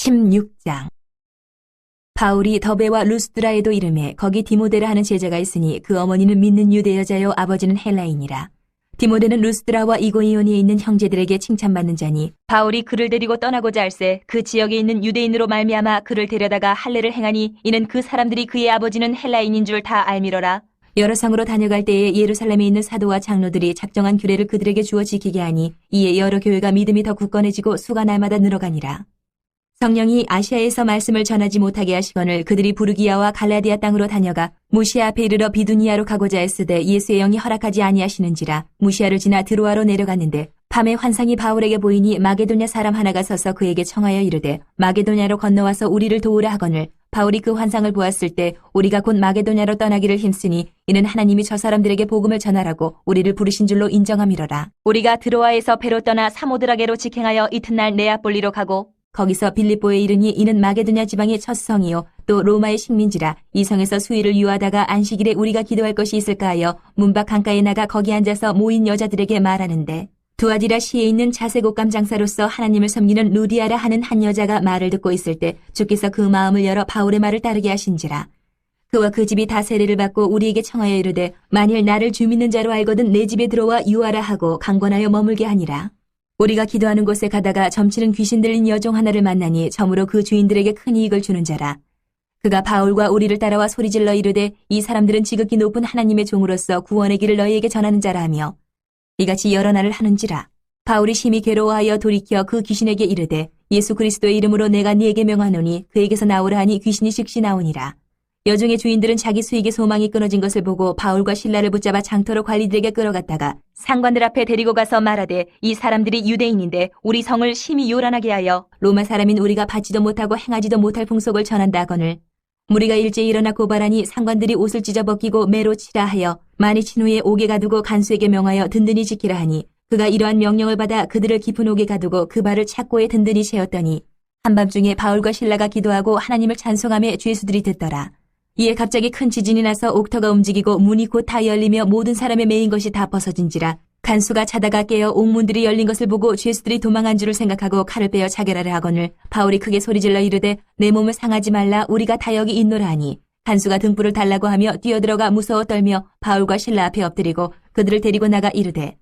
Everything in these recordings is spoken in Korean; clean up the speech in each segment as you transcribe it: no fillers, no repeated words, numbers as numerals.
16장. 바울이 더베와 루스드라에도 이르매 거기 디모데라 하는 제자가 있으니 그 어머니는 믿는 유대 여자요 아버지는 헬라인이라. 디모데는 루스드라와 이고니온에 있는 형제들에게 칭찬받는 자니 바울이 그를 데리고 떠나고자 할세 그 지역에 있는 유대인으로 말미암아 그를 데려다가 할례를 행하니 이는 그 사람들이 그의 아버지는 헬라인인 줄 다 알미러라. 여러 성으로 다녀갈 때에 예루살렘에 있는 사도와 장로들이 작정한 규례를 그들에게 주어 지키게 하니 이에 여러 교회가 믿음이 더 굳건해지고 수가 날마다 늘어가니라. 성령이 아시아에서 말씀을 전하지 못하게 하시거늘 그들이 부르기아와 갈라디아 땅으로 다녀가 무시아 앞에 이르러 비두니아로 가고자 했으되 예수의 영이 허락하지 아니하시는지라 무시아를 지나 드로아로 내려갔는데 밤에 환상이 바울에게 보이니 마게도냐 사람 하나가 서서 그에게 청하여 이르되 마게도냐로 건너와서 우리를 도우라 하거늘 바울이 그 환상을 보았을 때 우리가 곧 마게도냐로 떠나기를 힘쓰니 이는 하나님이 저 사람들에게 복음을 전하라고 우리를 부르신 줄로 인정함이로라. 우리가 드로아에서 배로 떠나 사모드라게로 직행하여 이튿날 네아폴리로 가고 거기서 빌립보에 이르니 이는 마게도냐 지방의 첫 성이요 또 로마의 식민지라. 이 성에서 수일을 유하다가 안식일에 우리가 기도할 것이 있을까 하여 문밖 강가에 나가 거기 앉아서 모인 여자들에게 말하는데 두아디라 시에 있는 자색옷감 장사로서 하나님을 섬기는 루디아라 하는 한 여자가 말을 듣고 있을 때 주께서 그 마음을 열어 바울의 말을 따르게 하신지라. 그와 그 집이 다 세례를 받고 우리에게 청하여 이르되 만일 나를 주 믿는 자로 알거든 내 집에 들어와 유하라 하고 강권하여 머물게 하니라. 우리가 기도하는 곳에 가다가 점치는 귀신 들린 여종 하나를 만나니 점으로 그 주인들에게 큰 이익을 주는 자라. 그가 바울과 우리를 따라와 소리질러 이르되 이 사람들은 지극히 높은 하나님의 종으로서 구원의 길을 너희에게 전하는 자라 하며 이같이 여러 날을 하는지라. 바울이 심히 괴로워하여 돌이켜 그 귀신에게 이르되 예수 그리스도의 이름으로 내가 네게 명하노니 그에게서 나오라 하니 귀신이 즉시 나오니라. 여종의 주인들은 자기 수익의 소망이 끊어진 것을 보고 바울과 실라를 붙잡아 장터로 관리들에게 끌어갔다가 상관들 앞에 데리고 가서 말하되 이 사람들이 유대인인데 우리 성을 심히 요란하게 하여 로마 사람인 우리가 받지도 못하고 행하지도 못할 풍속을 전한다 하거늘 무리가 일제히 일어나 고발하니 상관들이 옷을 찢어 벗기고 매로 치라 하여 많이 친 후에 옥에 가두고 간수에게 명하여 든든히 지키라 하니 그가 이러한 명령을 받아 그들을 깊은 옥에 가두고 그 발을 착고에 든든히 채웠더니 한밤중에 바울과 실라가 기도하고 하나님을 찬송하며 죄수들이 듣더라. 이에 갑자기 큰 지진이 나서 옥터가 움직이고 문이 곧 다 열리며 모든 사람의 매인 것이 다 벗어진지라. 간수가 자다가 깨어 옥문들이 열린 것을 보고 죄수들이 도망한 줄을 생각하고 칼을 빼어 자결하려 하거늘 바울이 크게 소리질러 이르되 내 몸을 상하지 말라 우리가 다 여기 있노라 하니 간수가 등불을 달라고 하며 뛰어들어가 무서워 떨며 바울과 실라 앞에 엎드리고 그들을 데리고 나가 이르되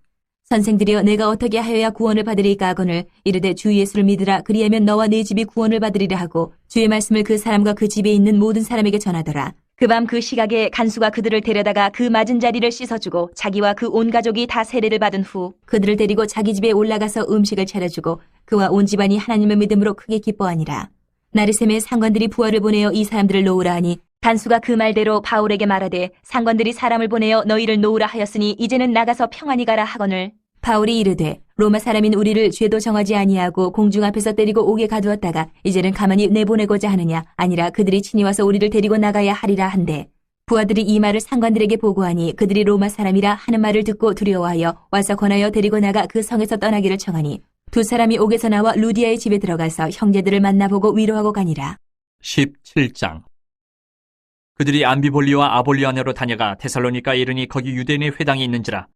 선생들이여 내가 어떻게 하여야 구원을 받으리까 하거늘 이르되 주 예수를 믿으라 그리하면 너와 네 집이 구원을 받으리라 하고 주의 말씀을 그 사람과 그 집에 있는 모든 사람에게 전하더라. 그 밤 그 시각에 간수가 그들을 데려다가 그 맞은 자리를 씻어주고 자기와 그 온 가족이 다 세례를 받은 후 그들을 데리고 자기 집에 올라가서 음식을 차려주고 그와 온 집안이 하나님을 믿음으로 크게 기뻐하니라. 나르셈의 상관들이 부하를 보내어 이 사람들을 놓으라 하니 간수가 그 말대로 바울에게 말하되 상관들이 사람을 보내어 너희를 놓으라 하였으니 이제는 나가서 평안히 가라 하거늘 바울이 이르되 로마 사람인 우리를 죄도 정하지 아니하고 공중 앞에서 때리고 옥에 가두었다가 이제는 가만히 내보내고자 하느냐 아니라 그들이 친히 와서 우리를 데리고 나가야 하리라 한데 부하들이 이 말을 상관들에게 보고하니 그들이 로마 사람이라 하는 말을 듣고 두려워하여 와서 권하여 데리고 나가 그 성에서 떠나기를 청하니 두 사람이 옥에서 나와 루디아의 집에 들어가서 형제들을 만나보고 위로하고 가니라. 17장. 그들이 암비볼리와 아볼리아네로 다녀가 데살로니가에 이르니 거기 유대인의 회당이 있는지라.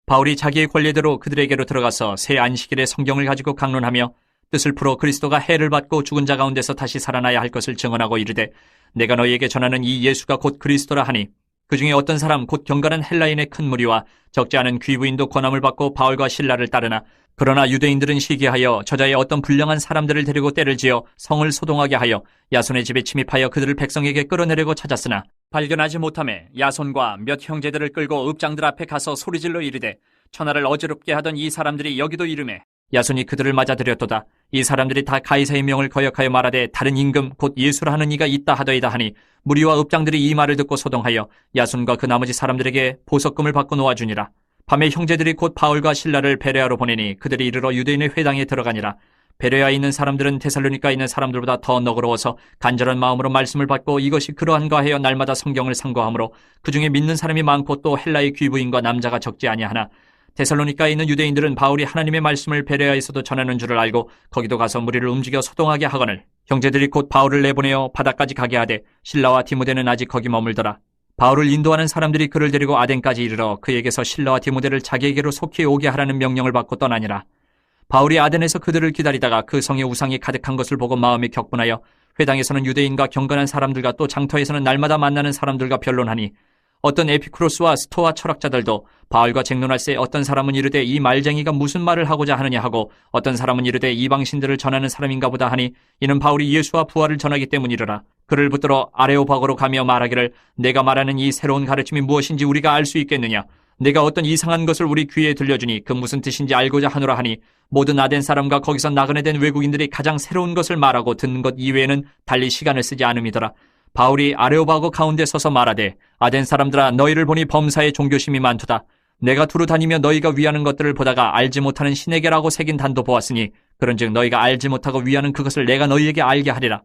바울이 자기의 권례대로 그들에게로 들어가서 새 안식일에 성경을 가지고 강론하며 뜻을 풀어 그리스도가 해를 받고 죽은 자 가운데서 다시 살아나야 할 것을 증언하고 이르되 내가 너희에게 전하는 이 예수가 곧 그리스도라 하니 그 중에 어떤 사람 곧 경건한 헬라인의 큰 무리와 적지 않은 귀부인도 권함을 받고 바울과 실라를 따르나 그러나 유대인들은 시기하여 저자의 어떤 불량한 사람들을 데리고 때를 지어 성을 소동하게 하여 야손의 집에 침입하여 그들을 백성에게 끌어내려고 찾았으나 발견하지 못하매 야손과 몇 형제들을 끌고 읍장들 앞에 가서 소리질러 이르되 천하를 어지럽게 하던 이 사람들이 여기도 이르매 야손이 그들을 맞아들였도다. 이 사람들이 다 가이사의 명을 거역하여 말하되 다른 임금 곧 예수라 하는 이가 있다 하더이다 하니 무리와 읍장들이 이 말을 듣고 소동하여 야손과 그 나머지 사람들에게 보석금을 받고 놓아주니라. 밤에 형제들이 곧 바울과 실라를 베레아로 보내니 그들이 이르러 유대인의 회당에 들어가니라. 베레아에 있는 사람들은 데살로니가에 있는 사람들보다 더 너그러워서 간절한 마음으로 말씀을 받고 이것이 그러한가 하여 날마다 성경을 상고하므로 그 중에 믿는 사람이 많고 또 헬라의 귀부인과 남자가 적지 아니하나 데살로니가에 있는 유대인들은 바울이 하나님의 말씀을 베레아에서도 전하는 줄을 알고 거기도 가서 무리를 움직여 소동하게 하거늘 형제들이 곧 바울을 내보내어 바다까지 가게 하되 실라와 디모데는 아직 거기 머물더라. 바울을 인도하는 사람들이 그를 데리고 아덴까지 이르러 그에게서 실라와 디모데를 자기에게로 속히 오게 하라는 명령을 받고 떠나니라. 바울이 아덴에서 그들을 기다리다가 그 성에 우상이 가득한 것을 보고 마음이 격분하여 회당에서는 유대인과 경건한 사람들과 또 장터에서는 날마다 만나는 사람들과 변론하니 어떤 에피쿠로스와 스토아 철학자들도 바울과 쟁론할 새 어떤 사람은 이르되 이 말쟁이가 무슨 말을 하고자 하느냐 하고 어떤 사람은 이르되 이방신들을 전하는 사람인가 보다 하니 이는 바울이 예수와 부활을 전하기 때문이러라. 그를 붙들어 아레오바고로 가며 말하기를 내가 말하는 이 새로운 가르침이 무엇인지 우리가 알 수 있겠느냐. 내가 어떤 이상한 것을 우리 귀에 들려주니 그 무슨 뜻인지 알고자 하노라 하니 모든 아덴 사람과 거기서 나그네 된 외국인들이 가장 새로운 것을 말하고 듣는 것 이외에는 달리 시간을 쓰지 않음이더라. 바울이 아레오바고 가운데 서서 말하되 아덴 사람들아 너희를 보니 범사에 종교심이 많도다. 내가 두루 다니며 너희가 위하는 것들을 보다가 알지 못하는 신에게라고 새긴 단도 보았으니 그런즉 너희가 알지 못하고 위하는 그것을 내가 너희에게 알게 하리라.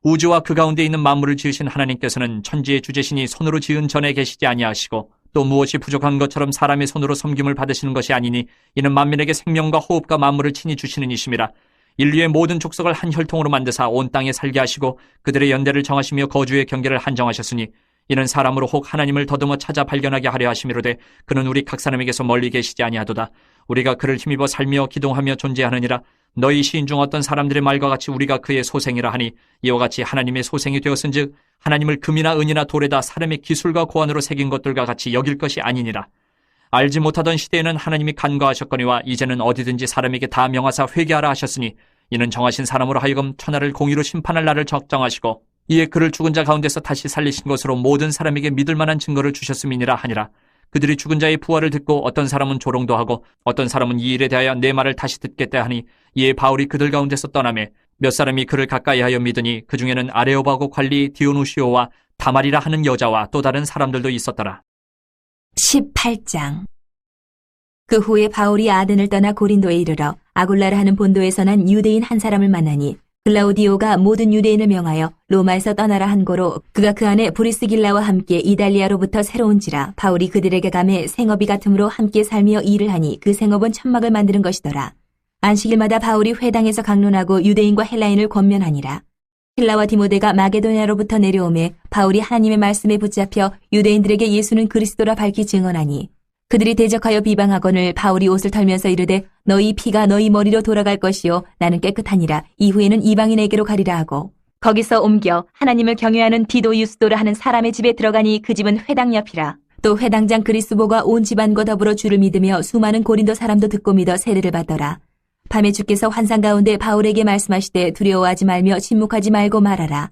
우주와 그 가운데 있는 만물을 지으신 하나님께서는 천지의 주제신이 손으로 지은 전에 계시지 아니하시고 또 무엇이 부족한 것처럼 사람의 손으로 섬김을 받으시는 것이 아니니 이는 만민에게 생명과 호흡과 만물을 친히 주시는 이심이라. 인류의 모든 족속을 한 혈통으로 만드사 온 땅에 살게 하시고 그들의 연대를 정하시며 거주의 경계를 한정하셨으니 이는 사람으로 혹 하나님을 더듬어 찾아 발견하게 하려 하심이로되 그는 우리 각 사람에게서 멀리 계시지 아니하도다. 우리가 그를 힘입어 살며 기동하며 존재하느니라. 너희 시인 중 어떤 사람들의 말과 같이 우리가 그의 소생이라 하니 이와 같이 하나님의 소생이 되었은즉 하나님을 금이나 은이나 돌에다 사람의 기술과 고안으로 새긴 것들과 같이 여길 것이 아니니라. 알지 못하던 시대에는 하나님이 간과하셨거니와 이제는 어디든지 사람에게 다 명하사 회개하라 하셨으니 이는 정하신 사람으로 하여금 천하를 공의로 심판할 날을 적정하시고 이에 그를 죽은 자 가운데서 다시 살리신 것으로 모든 사람에게 믿을 만한 증거를 주셨음이니라 하니라. 그들이 죽은 자의 부활을 듣고 어떤 사람은 조롱도 하고 어떤 사람은 이 일에 대하여 내 말을 다시 듣겠다 하니 이에 바울이 그들 가운데서 떠나매 몇 사람이 그를 가까이하여 믿으니 그 중에는 아레오바고 관리 디오누시오와 다말이라 하는 여자와 또 다른 사람들도 있었더라. 18장. 그 후에 바울이 아덴을 떠나 고린도에 이르러 아굴라라 하는 본도에서 난 유대인 한 사람을 만나니 글라우디오가 모든 유대인을 명하여 로마에서 떠나라 한 고로 그가 그 안에 브리스길라와 함께 이달리아로부터 새로운지라. 바울이 그들에게 감해 생업이 같으므로 함께 살며 일을 하니 그 생업은 천막을 만드는 것이더라. 안식일마다 바울이 회당에서 강론하고 유대인과 헬라인을 권면하니라. 힐라와 디모데가 마게도냐로부터 내려오매 바울이 하나님의 말씀에 붙잡혀 유대인들에게 예수는 그리스도라 밝히 증언하니 그들이 대적하여 비방하거늘 바울이 옷을 털면서 이르되 너희 피가 너희 머리로 돌아갈 것이요 나는 깨끗하니라. 이후에는 이방인에게로 가리라 하고 거기서 옮겨 하나님을 경외하는 디도 유스도라 하는 사람의 집에 들어가니 그 집은 회당 옆이라. 또 회당장 그리스보가 온 집안과 더불어 주를 믿으며 수많은 고린도 사람도 듣고 믿어 세례를 받더라. 밤에 주께서 환상 가운데 바울에게 말씀하시되 두려워하지 말며 침묵하지 말고 말하라.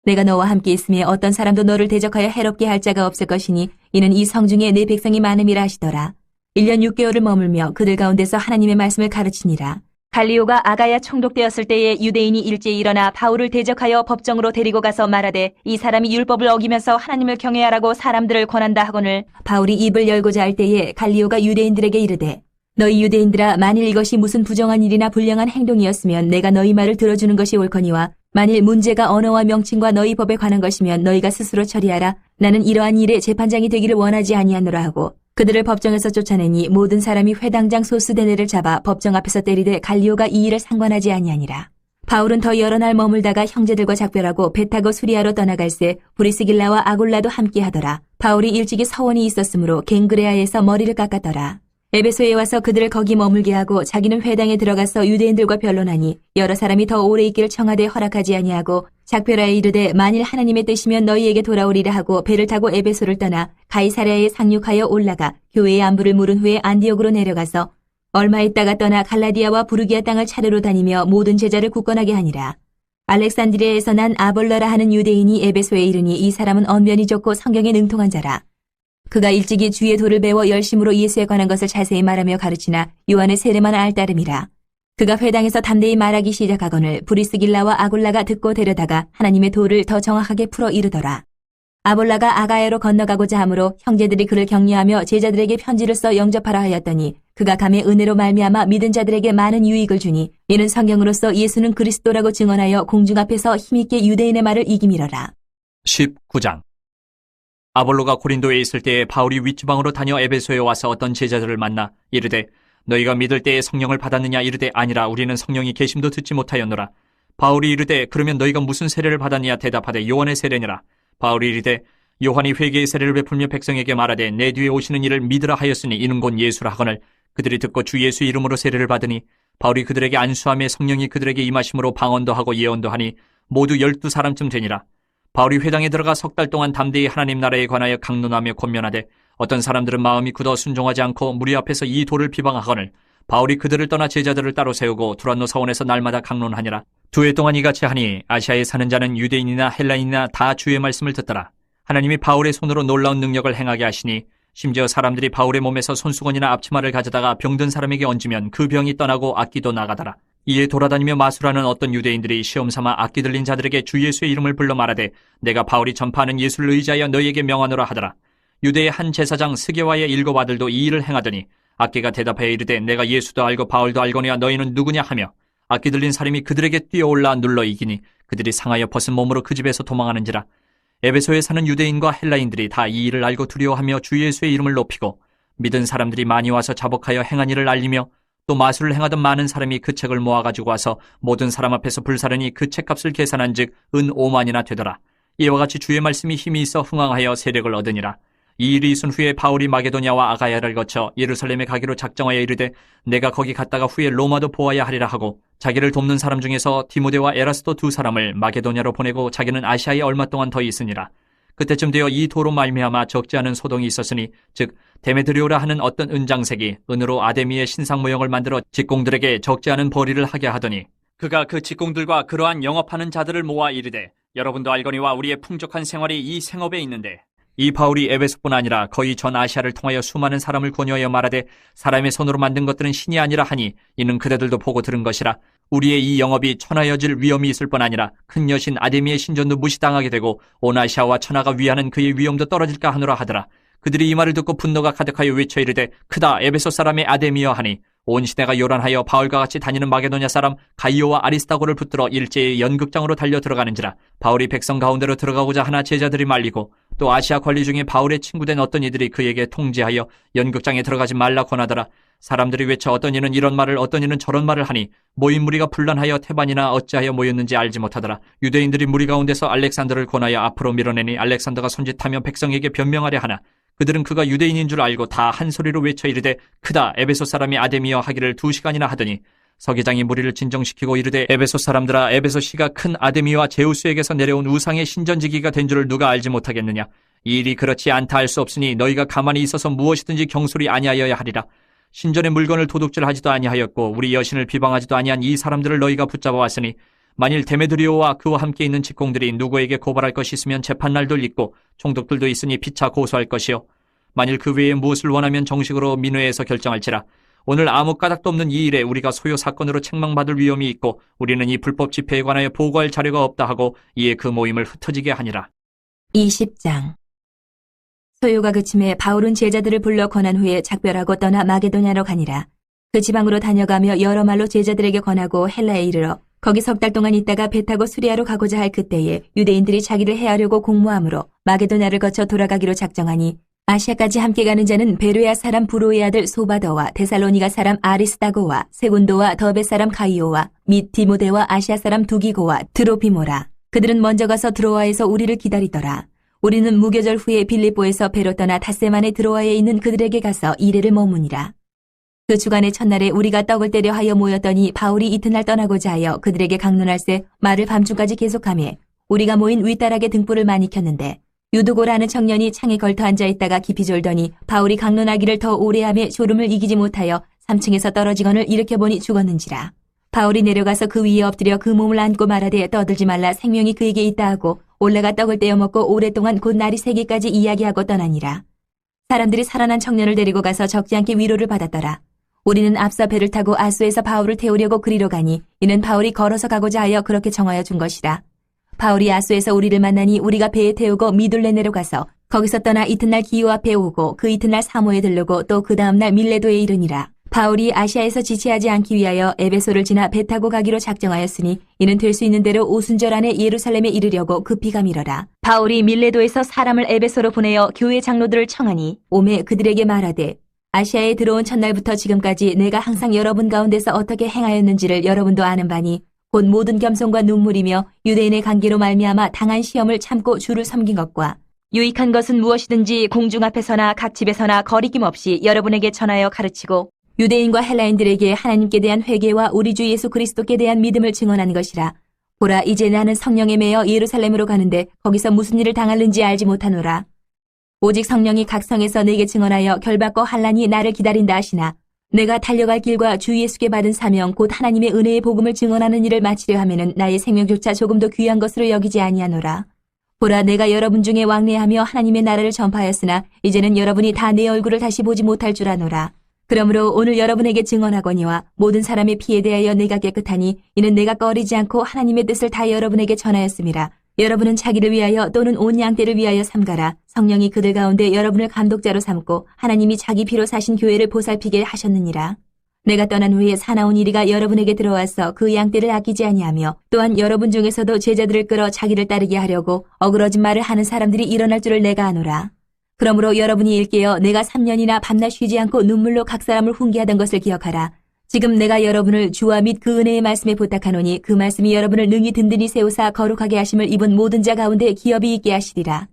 내가 너와 함께 있으며 어떤 사람도 너를 대적하여 해롭게 할 자가 없을 것이니 이는 이 성중에 내 백성이 많음이라 하시더라. 1년 6개월을 머물며 그들 가운데서 하나님의 말씀을 가르치니라. 갈리오가 아가야 총독되었을 때에 유대인이 일제히 일어나 바울을 대적하여 법정으로 데리고 가서 말하되 이 사람이 율법을 어기면서 하나님을 경외하라고 사람들을 권한다 하거늘 바울이 입을 열고자 할 때에 갈리오가 유대인들에게 이르되 너희 유대인들아 만일 이것이 무슨 부정한 일이나 불량한 행동이었으면 내가 너희 말을 들어주는 것이 옳거니와 만일 문제가 언어와 명칭과 너희 법에 관한 것이면 너희가 스스로 처리하라. 나는 이러한 일에 재판장이 되기를 원하지 아니하노라 하고 그들을 법정에서 쫓아내니 모든 사람이 회당장 소스데네를 잡아 법정 앞에서 때리되 갈리오가 이 일을 상관하지 아니하니라. 바울은 더 여러 날 머물다가 형제들과 작별하고 배 타고 수리아로 떠나갈새 브리스길라와 아굴라도 함께 하더라. 바울이 일찍이 서원이 있었으므로 갱그레아에서 머리를 깎았더라. 에베소에 와서 그들을 거기 머물게 하고 자기는 회당에 들어가서 유대인들과 변론하니 여러 사람이 더 오래 있기를 청하되 허락하지 아니하고 작별하에 이르되 만일 하나님의 뜻이면 너희에게 돌아오리라 하고 배를 타고 에베소를 떠나 가이사랴에 상륙하여 올라가 교회의 안부를 물은 후에 안디옥으로 내려가서 얼마 있다가 떠나 갈라디아와 부르기아 땅을 차례로 다니며 모든 제자를 굳건하게 하니라. 알렉산드리아에서 난 아볼러라 하는 유대인이 에베소에 이르니 이 사람은 언변이 좋고 성경에 능통한 자라. 그가 일찍이 주의 도를 배워 열심으로 예수에 관한 것을 자세히 말하며 가르치나 요한의 세례만 알 따름이라. 그가 회당에서 담대히 말하기 시작하거늘 브리스길라와 아굴라가 듣고 데려다가 하나님의 도를 더 정확하게 풀어 이르더라. 아볼라가 아가야로 건너가고자 하므로 형제들이 그를 격려하며 제자들에게 편지를 써 영접하라 하였더니 그가 감히 은혜로 말미암아 믿은 자들에게 많은 유익을 주니 이는 성경으로서 예수는 그리스도라고 증언하여 공중 앞에서 힘있게 유대인의 말을 이기미러라. 19장. 아볼로가 고린도에 있을 때에 바울이 윗지방으로 다녀 에베소에 와서 어떤 제자들을 만나 이르되 너희가 믿을 때에 성령을 받았느냐 이르되 아니라 우리는 성령이 계심도 듣지 못하였노라. 바울이 이르되 그러면 너희가 무슨 세례를 받았느냐 대답하되 요한의 세례니라. 바울이 이르되 요한이 회개의 세례를 베풀며 백성에게 말하되 내 뒤에 오시는 이를 믿으라 하였으니 이는 곧 예수라 하거늘 그들이 듣고 주 예수 이름으로 세례를 받으니 바울이 그들에게 안수하며 성령이 그들에게 임하심으로 방언도 하고 예언도 하니 모두 12사람쯤 되니라. 바울이 회당에 들어가 석 달 동안 담대히 하나님 나라에 관하여 강론하며 권면하되 어떤 사람들은 마음이 굳어 순종하지 않고 무리 앞에서 이 돌을 비방하거늘 바울이 그들을 떠나 제자들을 따로 세우고 두란노 사원에서 날마다 강론하니라. 2해 동안 이같이 하니 아시아에 사는 자는 유대인이나 헬라인이나 다 주의 말씀을 듣더라. 하나님이 바울의 손으로 놀라운 능력을 행하게 하시니 심지어 사람들이 바울의 몸에서 손수건이나 앞치마를 가져다가 병든 사람에게 얹으면 그 병이 떠나고 악기도 나가더라. 이에 돌아다니며 마술하는 어떤 유대인들이 시험삼아 악기 들린 자들에게 주 예수의 이름을 불러 말하되 내가 바울이 전파하는 예수를 의지하여 너희에게 명하노라 하더라. 유대의 한 제사장 스게와의 7 아들도 이 일을 행하더니 악기가 대답하여 이르되 내가 예수도 알고 바울도 알거니와 너희는 누구냐 하며 악기 들린 사람이 그들에게 뛰어올라 눌러 이기니 그들이 상하여 벗은 몸으로 그 집에서 도망하는지라. 에베소에 사는 유대인과 헬라인들이 다 이 일을 알고 두려워하며 주 예수의 이름을 높이고 믿은 사람들이 많이 와서 자복하여 행한 일을 알리며 또 마술을 행하던 많은 사람이 그 책을 모아가지고 와서 모든 사람 앞에서 불사르니 그 책값을 계산한 즉 은 5만이나 되더라. 이와 같이 주의 말씀이 힘이 있어 흥왕하여 세력을 얻으니라. 이 일이 있은 후에 바울이 마게도냐와 아가야를 거쳐 예루살렘에 가기로 작정하여 이르되 내가 거기 갔다가 후에 로마도 보아야 하리라 하고 자기를 돕는 사람 중에서 디모데와 에라스도 2 사람을 마게도냐로 보내고 자기는 아시아에 얼마 동안 더 있으니라. 그때쯤 되어 이 도로 말미암아 적지 않은 소동이 있었으니 즉 데메드리오라 하는 어떤 은장색이 은으로 아데미의 신상 모형을 만들어 직공들에게 적지 않은 벌이를 하게 하더니 그가 그 직공들과 그러한 영업하는 자들을 모아 이르되 여러분도 알거니와 우리의 풍족한 생활이 이 생업에 있는데 이 바울이 에베소뿐 아니라 거의 전 아시아를 통하여 수많은 사람을 권유하여 말하되 사람의 손으로 만든 것들은 신이 아니라 하니 이는 그대들도 보고 들은 것이라. 우리의 이 영업이 천하여질 위험이 있을 뿐 아니라 큰 여신 아데미의 신전도 무시당하게 되고 온 아시아와 천하가 위하는 그의 위엄도 떨어질까 하노라 하더라. 그들이 이 말을 듣고 분노가 가득하여 외쳐 이르되 크다 에베소 사람의 아데미여 하니 온 시내가 요란하여 바울과 같이 다니는 마게도냐 사람 가이오와 아리스타고를 붙들어 일제히 연극장으로 달려 들어가는지라. 바울이 백성 가운데로 들어가고자 하나 제자들이 말리고 또 아시아 관리 중에 바울의 친구된 어떤 이들이 그에게 통지하여 연극장에 들어가지 말라 권하더라. 사람들이 외쳐 어떤 이는 이런 말을 어떤 이는 저런 말을 하니 모인 무리가 분란하여 태반이나 어찌하여 모였는지 알지 못하더라. 유대인들이 무리 가운데서 알렉산더를 권하여 앞으로 밀어내니 알렉산더가 손짓하며 백성에게 변명하려 하나 그들은 그가 유대인인 줄 알고 다 한 소리로 외쳐 이르되 크다 에베소 사람이 아데미여 하기를 2시간이나 하더니 서기장이 무리를 진정시키고 이르되 에베소 사람들아 에베소 시가 큰 아데미와 제우스에게서 내려온 우상의 신전지기가 된 줄을 누가 알지 못하겠느냐. 이 일이 그렇지 않다 할 수 없으니 너희가 가만히 있어서 무엇이든지 경솔히 아니하여야 하리라. 신전의 물건을 도둑질하지도 아니하였고 우리 여신을 비방하지도 아니한 이 사람들을 너희가 붙잡아 왔으니 만일 데메드리오와 그와 함께 있는 직공들이 누구에게 고발할 것이 있으면 재판날도 있고 총독들도 있으니 피차 고소할 것이요 만일 그 외에 무엇을 원하면 정식으로 민회에서 결정할지라. 오늘 아무 까닭도 없는 이 일에 우리가 소요 사건으로 책망받을 위험이 있고 우리는 이 불법 집회에 관하여 보고할 자료가 없다 하고 이에 그 모임을 흩어지게 하니라. 20장. 소요가 그침에 바울은 제자들을 불러 권한 후에 작별하고 떠나 마게도냐로 가니라. 그 지방으로 다녀가며 여러 말로 제자들에게 권하고 헬라에 이르러 거기 석 달 동안 있다가 배 타고 수리아로 가고자 할 그때에 유대인들이 자기를 해하려고 공모하므로 마게도냐를 거쳐 돌아가기로 작정하니 아시아까지 함께 가는 자는 베르야 사람 브로의 아들 소바더와 데살로니가 사람 아리스다고와 세군도와 더베 사람 가이오와 및 디모데와 아시아 사람 두기고와 드로피모라. 그들은 먼저 가서 드로아에서 우리를 기다리더라. 우리는 무교절 후에 빌립보에서 배로 떠나 닷새만에 드로아에 있는 그들에게 가서 이레를 머무니라. 그 주간의 첫날에 우리가 떡을 때려 하여 모였더니 바울이 이튿날 떠나고자 하여 그들에게 강론할새 말을 밤중까지 계속하며 우리가 모인 윗다락에 등불을 많이 켰는데 유두고라는 청년이 창에 걸터 앉아있다가 깊이 졸더니 바울이 강론하기를 더 오래하며 졸음을 이기지 못하여 3층에서 떨어지거늘 일으켜보니 죽었는지라. 바울이 내려가서 그 위에 엎드려 그 몸을 안고 말하되 떠들지 말라 생명이 그에게 있다 하고 올라가 떡을 떼어 먹고 오랫동안 곧 날이 새기까지 이야기하고 떠나니라. 사람들이 살아난 청년을 데리고 가서 적지 않게 위로를 받았더라. 우리는 앞서 배를 타고 아소에서 바울을 태우려고 그리로 가니 이는 바울이 걸어서 가고자 하여 그렇게 정하여 준 것이라. 바울이 아소에서 우리를 만나니 우리가 배에 태우고 미둘레네로 가서 거기서 떠나 이튿날 기호 앞에 오고 그 이튿날 사모에 들르고 또 그 다음날 밀레도에 이르니라. 바울이 아시아에서 지체하지 않기 위하여 에베소를 지나 배 타고 가기로 작정하였으니 이는 될 수 있는 대로 오순절 안에 예루살렘에 이르려고 급히 가미러라. 바울이 밀레도에서 사람을 에베소로 보내어 교회 장로들을 청하니 오매 그들에게 말하되 아시아에 들어온 첫날부터 지금까지 내가 항상 여러분 가운데서 어떻게 행하였는지를 여러분도 아는 바니 곧 모든 겸손과 눈물이며 유대인의 관계로 말미암아 당한 시험을 참고 주를 섬긴 것과 유익한 것은 무엇이든지 공중 앞에서나 각 집에서나 거리낌 없이 여러분에게 전하여 가르치고 유대인과 헬라인들에게 하나님께 대한 회개와 우리 주 예수 그리스도께 대한 믿음을 증언한 것이라. 보라, 이제 나는 성령에 매여 예루살렘으로 가는데 거기서 무슨 일을 당할는지 알지 못하노라. 오직 성령이 각 성에서 내게 증언하여 결박과 환난이 나를 기다린다 하시나 내가 달려갈 길과 주 예수께 받은 사명 곧 하나님의 은혜의 복음을 증언하는 일을 마치려 하면은 나의 생명조차 조금도 귀한 것으로 여기지 아니하노라. 보라, 내가 여러분 중에 왕래하며 하나님의 나라를 전파하였으나 이제는 여러분이 다 내 얼굴을 다시 보지 못할 줄 아노라. 그러므로 오늘 여러분에게 증언하거니와 모든 사람의 피에 대하여 내가 깨끗하니 이는 내가 꺼리지 않고 하나님의 뜻을 다 여러분에게 전하였음이라. 여러분은 자기를 위하여 또는 온 양떼를 위하여 삼가라. 성령이 그들 가운데 여러분을 감독자로 삼고 하나님이 자기 피로 사신 교회를 보살피게 하셨느니라. 내가 떠난 후에 사나운 이리가 여러분에게 들어와서 그 양떼를 아끼지 아니하며 또한 여러분 중에서도 제자들을 끌어 자기를 따르게 하려고 어그러진 말을 하는 사람들이 일어날 줄을 내가 아노라. 그러므로 여러분이 일깨어 내가 3년이나 밤낮 쉬지 않고 눈물로 각 사람을 훈계하던 것을 기억하라. 지금 내가 여러분을 주와 및 그 은혜의 말씀에 부탁하노니 그 말씀이 여러분을 능히 든든히 세우사 거룩하게 하심을 입은 모든 자 가운데 기업이 있게 하시리라.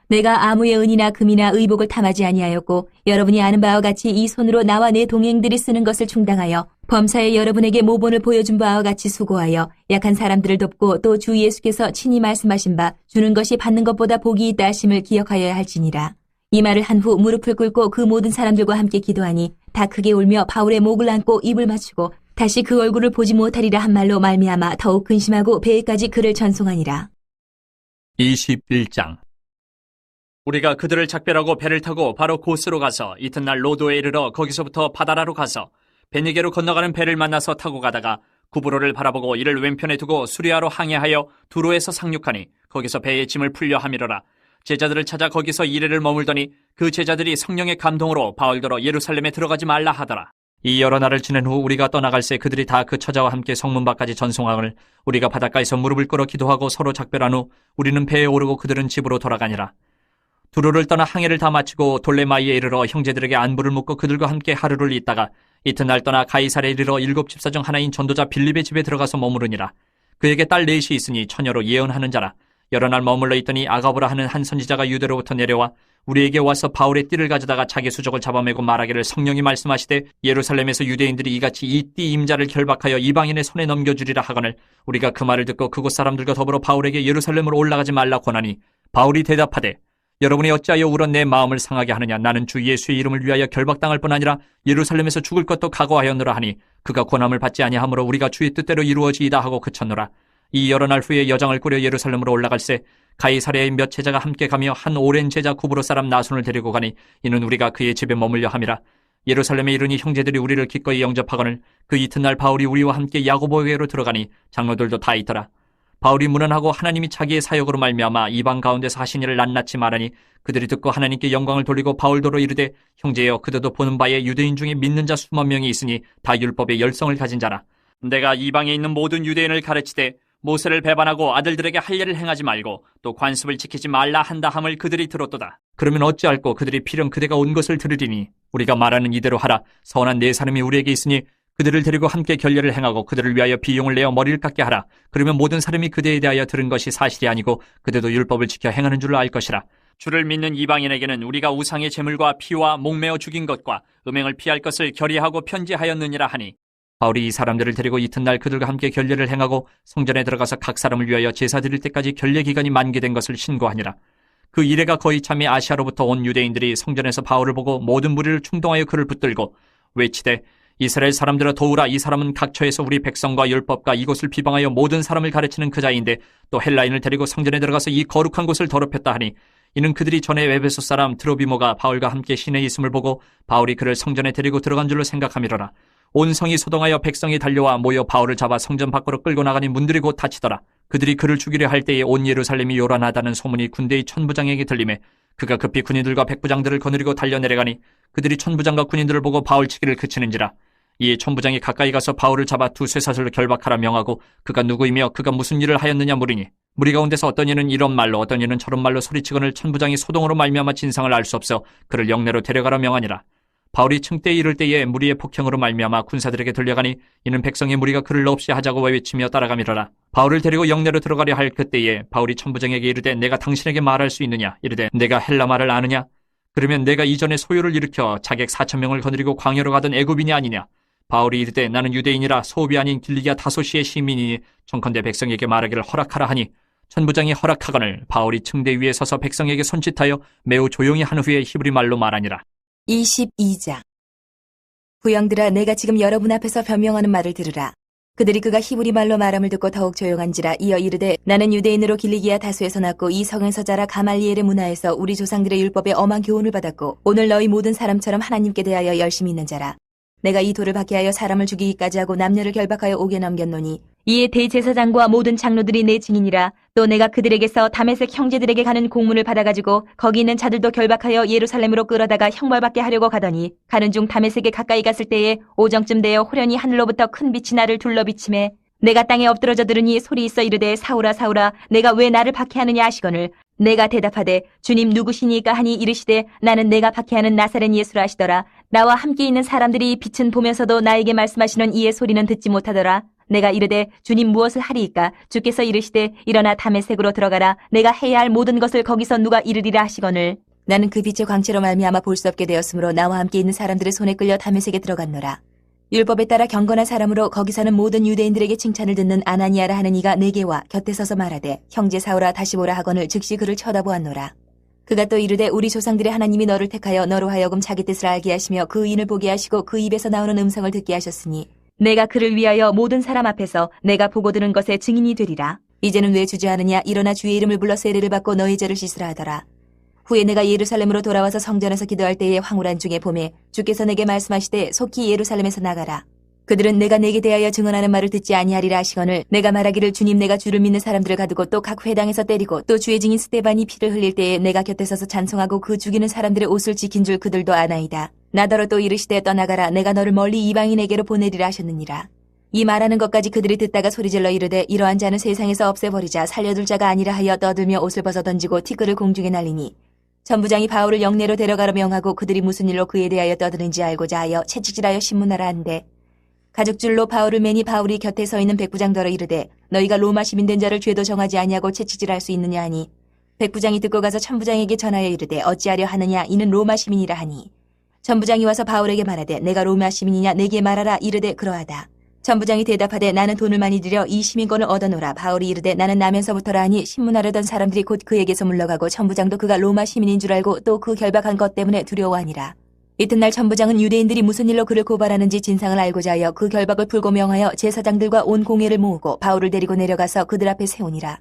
내가 아무의 은이나 금이나 의복을 탐하지 아니하였고 여러분이 아는 바와 같이 이 손으로 나와 내 동행들이 쓰는 것을 충당하여 범사에 여러분에게 모본을 보여준 바와 같이 수고하여 약한 사람들을 돕고 또 주 예수께서 친히 말씀하신 바 주는 것이 받는 것보다 복이 있다 하심을 기억하여야 할지니라. 이 말을 한 후 무릎을 꿇고 그 모든 사람들과 함께 기도하니 다 크게 울며 바울의 목을 안고 입을 맞추고 다시 그 얼굴을 보지 못하리라 한 말로 말미암아 더욱 근심하고 배에까지 그를 전송하니라. 21장. 우리가 그들을 작별하고 배를 타고 바로 고스로 가서 이튿날 로도에 이르러 거기서부터 바다라로 가서 베니게로 건너가는 배를 만나서 타고 가다가 구브로를 바라보고 이를 왼편에 두고 수리아로 항해하여 두로에서 상륙하니 거기서 배의 짐을 풀려 함이러라. 제자들을 찾아 거기서 이래를 머물더니 그 제자들이 성령의 감동으로 바울더러 예루살렘에 들어가지 말라 하더라. 이 여러 날을 지낸 후 우리가 떠나갈새 그들이 다 그 처자와 함께 성문 밖까지 전송함을 우리가 바닷가에서 무릎을 꿇어 기도하고 서로 작별한 후 우리는 배에 오르고 그들은 집으로 돌아가니라. 두로를 떠나 항해를 다 마치고 돌레마이에 이르러 형제들에게 안부를 묻고 그들과 함께 하루를 있다가 이튿날 떠나 가이사랴에 이르러 7 집사 중 하나인 전도자 빌립의 집에 들어가서 머무르니라. 그에게 딸 넷이 있으니 처녀로 예언하는 자라. 여러 날 머물러 있더니 아가보라 하는 한 선지자가 유대로부터 내려와 우리에게 와서 바울의 띠를 가져다가 자기 수족을 잡아매고 말하기를 성령이 말씀하시되 예루살렘에서 유대인들이 이같이 이 띠 임자를 결박하여 이방인의 손에 넘겨주리라 하거늘 우리가 그 말을 듣고 그곳 사람들과 더불어 바울에게 예루살렘으로 올라가지 말라 권하니 바울이 대답하되 여러분이 어찌하여 울어 내 마음을 상하게 하느냐. 나는 주 예수의 이름을 위하여 결박당할 뿐 아니라 예루살렘에서 죽을 것도 각오하였노라 하니 그가 권함을 받지 아니하므로 우리가 주의 뜻대로 이루어지이다 하고 그쳤노라. 이 여러 날 후에 여정을 꾸려 예루살렘으로 올라갈새 가이사랴의 몇 제자가 함께 가며 한 오랜 제자 구브로 사람 나손을 데리고 가니 이는 우리가 그의 집에 머물려 함이라. 예루살렘에 이르니 형제들이 우리를 기꺼이 영접하거늘 그 이튿날 바울이 우리와 함께 야고보에게로 들어가니 장로들도 다 있더라. 바울이 문안하고 하나님이 자기의 사역으로 말미암아 이방 가운데서 하신 일을 낱낱이 말하니 그들이 듣고 하나님께 영광을 돌리고 바울도로 이르되 형제여 그대도 보는 바에 유대인 중에 믿는 자 수만 명이 있으니 다 율법의 열성을 가진 자라. 내가 이방에 있는 모든 유대인을 가르치되 모세를 배반하고 아들들에게 할 일을 행하지 말고 또 관습을 지키지 말라 한다 함을 그들이 들었도다. 그러면 어찌할꼬 그들이 필연 그대가 온 것을 들으리니 우리가 말하는 이대로 하라. 선한 네 사람이 우리에게 있으니 그들을 데리고 함께 결례를 행하고 그들을 위하여 비용을 내어 머리를 깎게 하라. 그러면 모든 사람이 그대에 대하여 들은 것이 사실이 아니고 그대도 율법을 지켜 행하는 줄로 알 것이라. 주를 믿는 이방인에게는 우리가 우상의 제물과 피와 목매어 죽인 것과 음행을 피할 것을 결의하고 편지하였느니라 하니 바울이 이 사람들을 데리고 이튿날 그들과 함께 결례를 행하고 성전에 들어가서 각 사람을 위하여 제사 드릴 때까지 결례 기간이 만기된 것을 신고하니라. 그 이래가 거의 참에 아시아로부터 온 유대인들이 성전에서 바울을 보고 모든 무리를 충동하여 그를 붙들고 외치되 이스라엘 사람들아 도우라. 이 사람은 각처에서 우리 백성과 율법과 이곳을 비방하여 모든 사람을 가르치는 그 자인데 또 헬라인을 데리고 성전에 들어가서 이 거룩한 곳을 더럽혔다 하니 이는 그들이 전에 에베소 사람 트로비모가 바울과 함께 시내에 있음을 보고 바울이 그를 성전에 데리고 들어간 줄로 생각함이로라. 온 성이 소동하여 백성이 달려와 모여 바울을 잡아 성전 밖으로 끌고 나가니 문들이 곧 닫히더라. 그들이 그를 죽이려 할 때에 온 예루살렘이 요란하다는 소문이 군대의 천부장에게 들리매 그가 급히 군인들과 백부장들을 거느리고 달려내려가니 그들이 천부장과 군인들을 보고 바울 치기를 그치는지라. 이에 천부장이 가까이 가서 바울을 잡아 두 쇠사슬로 결박하라 명하고 그가 누구이며 그가 무슨 일을 하였느냐 물으니 무리 가운데서 어떤 이는 이런 말로 어떤 이는 저런 말로 소리치거늘 천부장이 소동으로 말미암아 진상을 알 수 없어 그를 영내로 데려가라 명하니라. 바울이 층대에 이를 때에 무리의 폭행으로 말미암아 군사들에게 들려가니 이는 백성의 무리가 그를 없이 하자고 외치며 따라가미러라. 바울을 데리고 영내로 들어가려 할 그때에 바울이 천부장에게 이르되 내가 당신에게 말할 수 있느냐 이르되 내가 헬라 말을 아느냐. 그러면 내가 이전에 소요를 일으켜 자객 4,000명을 거느리고 광야로 가던 애굽인이 아니냐? 바울이 이르되 나는 유대인이라 소읍이 아닌 길리기아 다소시의 시민이니 청컨대 백성에게 말하기를 허락하라 하니 천부장이 허락하거늘 바울이 층대 위에 서서 백성에게 손짓하여 매우 조용히 한 후에 히브리 말로 말하니라. 22장. 부영들아, 내가 지금 여러분 앞에서 변명하는 말을 들으라. 그들이 그가 히브리 말로 말함을 듣고 더욱 조용한지라. 이어 이르되 나는 유대인으로 길리기아 다소에서 났고 이 성에서 자라 가말리엘의 문화에서 우리 조상들의 율법에 엄한 교훈을 받았고 오늘 너희 모든 사람처럼 하나님께 대하여 열심히 있는 자라. 내가 이 돌을 박해하여 사람을 죽이기까지 하고 남녀를 결박하여 옥에 넘겼노니 이에 대제사장과 모든 장로들이 내 증인이라. 또 내가 그들에게서 다메섹 형제들에게 가는 공문을 받아가지고 거기 있는 자들도 결박하여 예루살렘으로 끌어다가 형벌받게 하려고 가더니 가는 중 다메섹에 가까이 갔을 때에 오정쯤 되어 호련히 하늘로부터 큰 빛이 나를 둘러비치매 내가 땅에 엎드러져 들으니 소리 있어 이르되 사울아 사울아 내가 왜 나를 박해하느냐 하시거늘 내가 대답하되 주님 누구시니까 하니 이르시되 나는 내가 박해하는 나사렛 예수라 하시더라. 나와 함께 있는 사람들이 빛은 보면서도 나에게 말씀하시는 이의 소리는 듣지 못하더라. 내가 이르되 주님 무엇을 하리이까? 주께서 이르시되 일어나 다메섹으로 들어가라. 내가 해야 할 모든 것을 거기서 누가 이르리라 하시거늘 나는 그 빛의 광채로 말미암아 볼 수 없게 되었으므로 나와 함께 있는 사람들의 손에 끌려 다메섹에 들어갔노라. 율법에 따라 경건한 사람으로 거기 사는 모든 유대인들에게 칭찬을 듣는 아나니아라 하는 이가 내게 와 곁에 서서 말하되 형제 사울아 다시 보라 하거늘 즉시 그를 쳐다보았노라. 그가 또 이르되 우리 조상들의 하나님이 너를 택하여 너로 하여금 자기 뜻을 알게 하시며 그 의인을 보게 하시고 그 입에서 나오는 음성을 듣게 하셨으니 내가 그를 위하여 모든 사람 앞에서 내가 보고 들은 것에 증인이 되리라. 이제는 왜 주저하느냐? 일어나 주의 이름을 불러 세례를 받고 너희 죄를 씻으라 하더라. 후에 내가 예루살렘으로 돌아와서 성전에서 기도할 때에 황홀한 중에 봄에 주께서 내게 말씀하시되 속히 예루살렘에서 나가라. 그들은 내가 내게 대하여 증언하는 말을 듣지 아니하리라 하시거늘 내가 말하기를 주님 내가 주를 믿는 사람들을 가두고 또 각 회당에서 때리고 또 주의 증인 스데반이 피를 흘릴 때에 내가 곁에 서서 찬송하고 그 죽이는 사람들의 옷을 지킨 줄 그들도 아나이다. 나더러 또 이르시되 떠나가라. 내가 너를 멀리 이방인에게로 보내리라 하셨느니라. 이 말하는 것까지 그들이 듣다가 소리질러 이르되 이러한 자는 세상에서 없애버리자. 살려둘 자가 아니라 하여 떠들며 옷을 벗어 던지고 티끌을 공중에 날리니 천부장이 바울을 영내로 데려가라 명하고 그들이 무슨 일로 그에 대하여 떠드는지 알고자 하여 채찍질하여 신문하라 한대 가죽줄로 바울을 매니 바울이 곁에 서 있는 백부장더러 이르되 너희가 로마 시민 된 자를 죄도 정하지 아니하고 채찍질할 수 있느냐 하니 백부장이 듣고 가서 천부장에게 전하여 이르되 어찌하려 하느냐 이는 로마 시민이라 하니 천부장이 와서 바울에게 말하되 내가 로마 시민이냐 내게 말하라 이르되 그러하다. 천부장이 대답하되 나는 돈을 많이 들여 이 시민권을 얻어노라. 바울이 이르되 나는 나면서부터라 하니 신문하려던 사람들이 곧 그에게서 물러가고 천부장도 그가 로마 시민인 줄 알고 또 그 결박한 것 때문에 두려워하니라. 이튿날 천부장은 유대인들이 무슨 일로 그를 고발하는지 진상을 알고자 하여 그 결박을 풀고 명하여 제사장들과 온 공회를 모으고 바울을 데리고 내려가서 그들 앞에 세우니라.